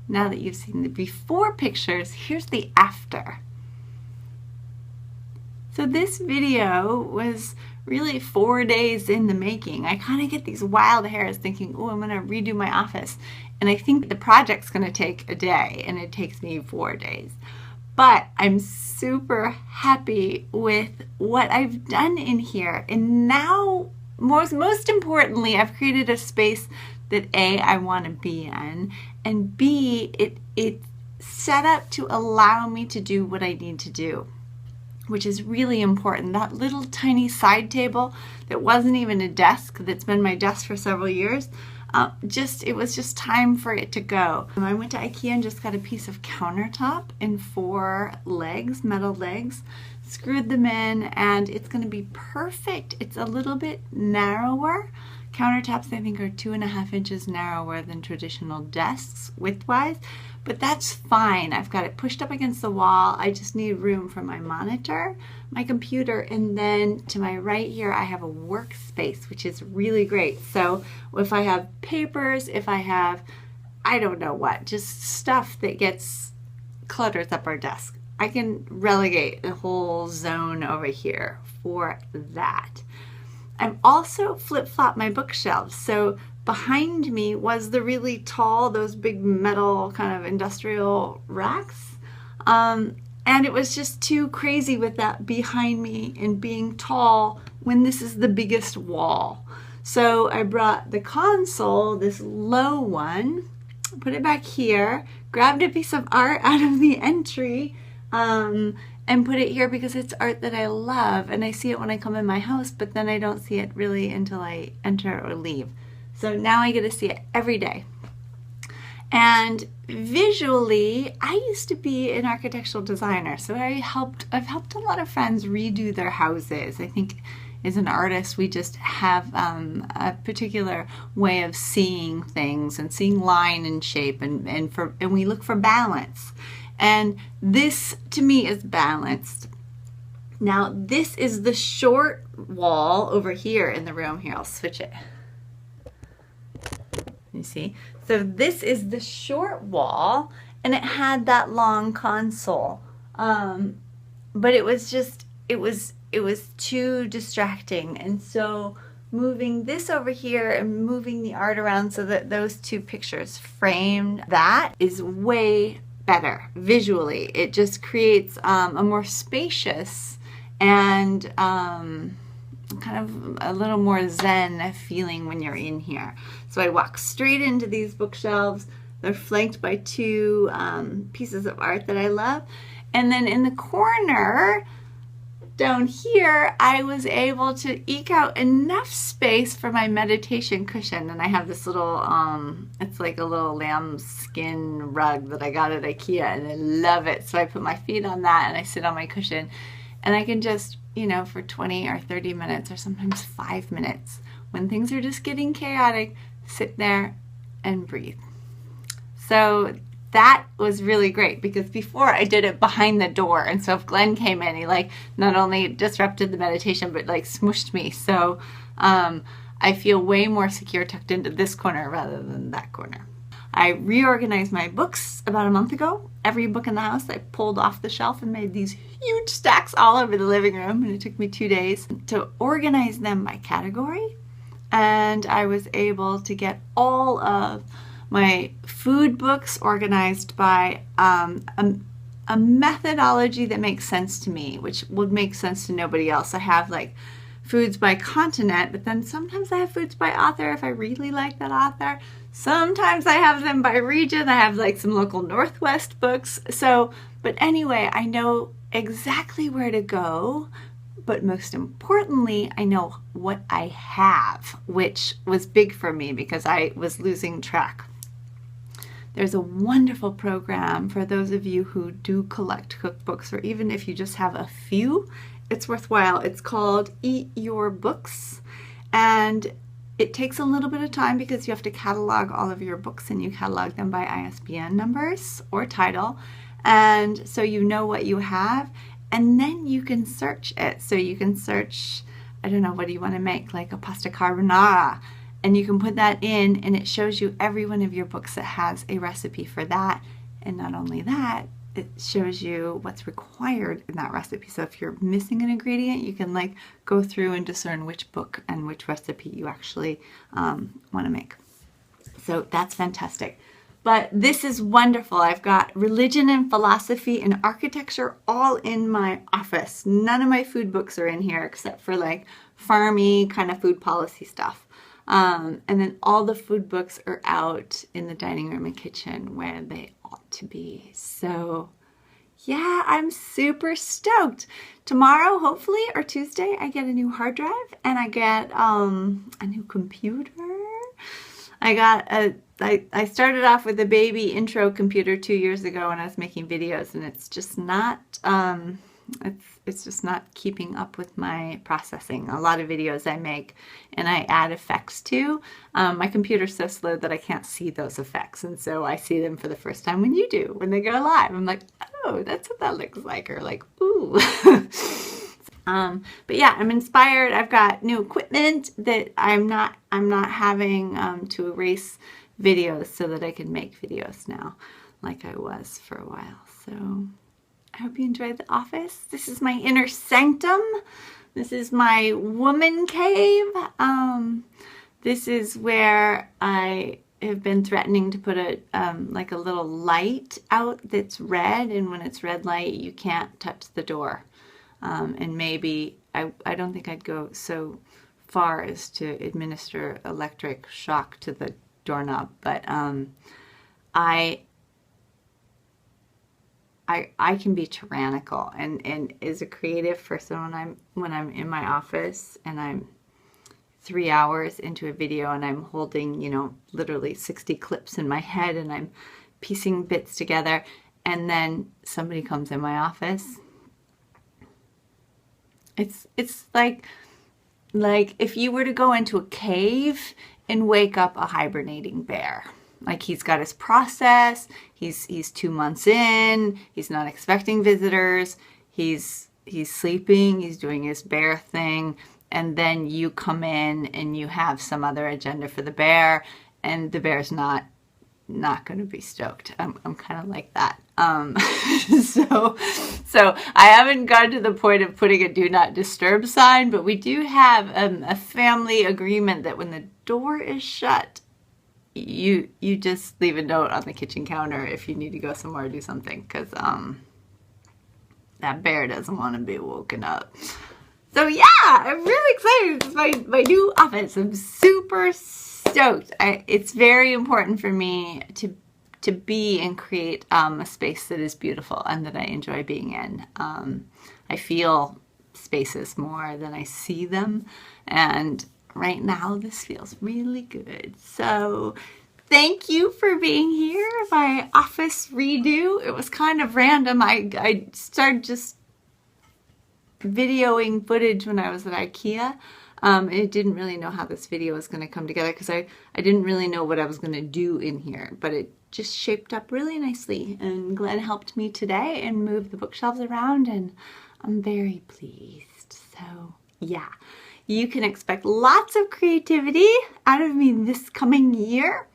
Now that you've seen the before pictures, here's the after. So this video was really 4 days in the making. I kind of get these wild hairs thinking, oh, I'm going to redo my office. And I think the project's going to take a day, and it takes me 4 days. But I'm super happy with what I've done in here. And now, most importantly, I've created a space that A, I want to be in, and B, it's set up to allow me to do what I need to do, which is really important. That little tiny side table that wasn't even a desk, that's been my desk for several years, it was just time for it to go. I went to IKEA and just got a piece of countertop in 4 legs, metal legs, screwed them in, and it's going to be perfect. It's a little bit narrower. Countertops, I think, are 2.5 inches narrower than traditional desks widthwise, but that's fine. I've got it pushed up against the wall. I just need room for my monitor, my computer, and then to my right here I have a workspace, which is really great. So if I have papers, if I have, I don't know what, just stuff that gets clutters up our desk, I can relegate a whole zone over here for that. I've also flip-flopped my bookshelves. So behind me was the really tall, those big metal kind of industrial racks. And it was just too crazy with that behind me and being tall when this is the biggest wall. So I brought the console, this low one, put it back here, grabbed a piece of art out of the entry, and put it here because it's art that I love, and I see it when I come in my house, but then I don't see it really until I enter or leave. So now I get to see it every day. And visually, I used to be an architectural designer, so I've helped a lot of friends redo their houses. I think as an artist, we just have a particular way of seeing things and seeing line and shape, and we look for balance. And this, to me, is balanced. Now, this is the short wall over here in the room. Here, I'll switch it. You see? So this is the short wall, and it had that long console. But it was just, it was too distracting. And so moving this over here and moving the art around so that those two pictures framed, that is way better visually. It just creates a more spacious and kind of a little more zen feeling when you're in here. So I walk straight into these bookshelves. They're flanked by 2 pieces of art that I love. And then in the corner down here, I was able to eke out enough space for my meditation cushion. And I have this little, it's like a little lamb skin rug that I got at IKEA, and I love it. So I put my feet on that and I sit on my cushion, and I can just, you know, for 20 or 30 minutes or sometimes 5 minutes, when things are just getting chaotic, sit there and breathe. So that was really great, because before I did it behind the door, and so if Glenn came in, he like not only disrupted the meditation but like smushed me. So I feel way more secure tucked into this corner rather than that corner. I reorganized my books about a month ago. Every book in the house I pulled off the shelf and made these huge stacks all over the living room, and it took me 2 days to organize them by category. And I was able to get all of my food books organized by a methodology that makes sense to me, which would make sense to nobody else. I have like foods by continent, but then sometimes I have foods by author if I really like that author. Sometimes I have them by region. I have like some local Northwest books. So, but anyway, I know exactly where to go. But most importantly, I know what I have, which was big for me because I was losing track. There's a wonderful program for those of you who do collect cookbooks, or even if you just have a few, it's worthwhile. It's called Eat Your Books, and it takes a little bit of time because you have to catalog all of your books, and you catalog them by ISBN numbers or title, and so you know what you have, and then you can search it. So you can search, I don't know, what do you want to make, like a pasta carbonara, And you can put that in, and it shows you every one of your books that has a recipe for that. And not only that, it shows you what's required in that recipe. So if you're missing an ingredient, you can like go through and discern which book and which recipe you actually want to make. So that's fantastic. But this is wonderful. I've got religion and philosophy and architecture all in my office. None of my food books are in here except for like farmy kind of food policy stuff. And then all the food books are out in the dining room and kitchen where they ought to be. So yeah, I'm super stoked. Tomorrow, hopefully, or Tuesday, I get a new hard drive and I get a new computer. I started off with a baby intro computer 2 years ago when I was making videos, and it's just not it's just not keeping up with my processing. A lot of videos I make and I add effects to. My computer's so slow that I can't see those effects, and so I see them for the first time when you do, when they go live. I'm like, oh, that's what that looks like, or like, ooh. But yeah, I'm inspired. I've got new equipment that I'm not having to erase videos so that I can make videos now like I was for a while. So I hope you enjoyed the office. This is my inner sanctum. This is my woman cave. This is where I have been threatening to put a like a little light out that's red, and when it's red light you can't touch the door. And maybe, I don't think I'd go so far as to administer electric shock to the doorknob, but I can be tyrannical, and as a creative person, when I'm in my office and I'm 3 hours into a video and I'm holding, you know, literally 60 clips in my head and I'm piecing bits together, and then somebody comes in my office. It's like if you were to go into a cave and wake up a hibernating bear. Like, he's got his process, he's 2 months in, he's not expecting visitors, he's sleeping, he's doing his bear thing, and then you come in and you have some other agenda for the bear, and the bear's not going to be stoked. I'm kind of like that. So I haven't gotten to the point of putting a do not disturb sign, but we do have a family agreement that when the door is shut, you just leave a note on the kitchen counter if you need to go somewhere or do something, because that bear doesn't want to be woken up. So yeah, I'm really excited. This is my new office. I'm super stoked. It's very important for me to be and create a space that is beautiful and that I enjoy being in. I feel spaces more than I see them, and right now this feels really good. So thank you for being here. My office redo. It was kind of random. I started just videoing footage when I was at IKEA. I didn't really know how this video was going to come together because I didn't really know what I was going to do in here, but it just shaped up really nicely, and Glenn helped me today and move the bookshelves around, and I'm very pleased. So yeah, you can expect lots of creativity out of me this coming year.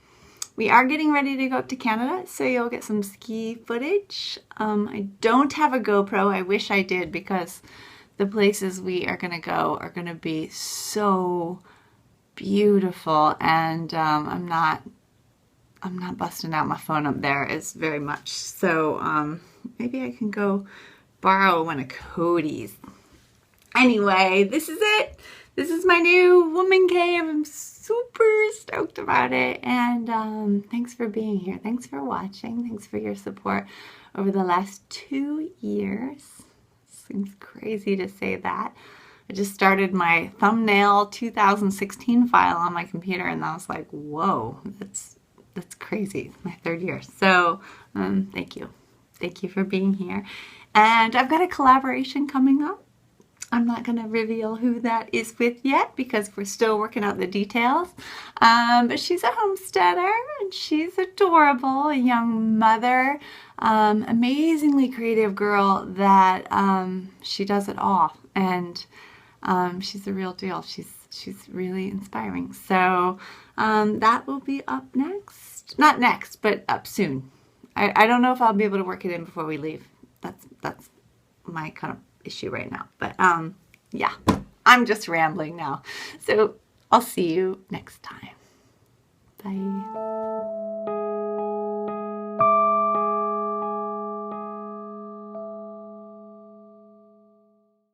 We are getting ready to go up to Canada, so you'll get some ski footage. I don't have a GoPro. I wish I did, because the places we are going to go are going to be so beautiful, and I'm not busting out my phone up there as very much. So maybe I can go borrow one of Cody's. Anyway, this is it. This is my new woman cave. I'm super stoked about it, and thanks for being here. Thanks for watching. Thanks for your support over the last 2 years. Seems crazy to say that. I just started my thumbnail 2016 file on my computer, and I was like, whoa, that's crazy. It's my 3rd year. So thank you. Thank you for being here. And I've got a collaboration coming up. I'm not going to reveal who that is with yet because we're still working out the details. But she's a homesteader, and she's adorable, a young mother, amazingly creative girl that she does it all. And she's the real deal. She's she's really inspiring. So that will be up next. Not next, but up soon. I don't know if I'll be able to work it in before we leave. That's my kind of issue right now. But yeah, I'm just rambling now. So I'll see you next time. Bye.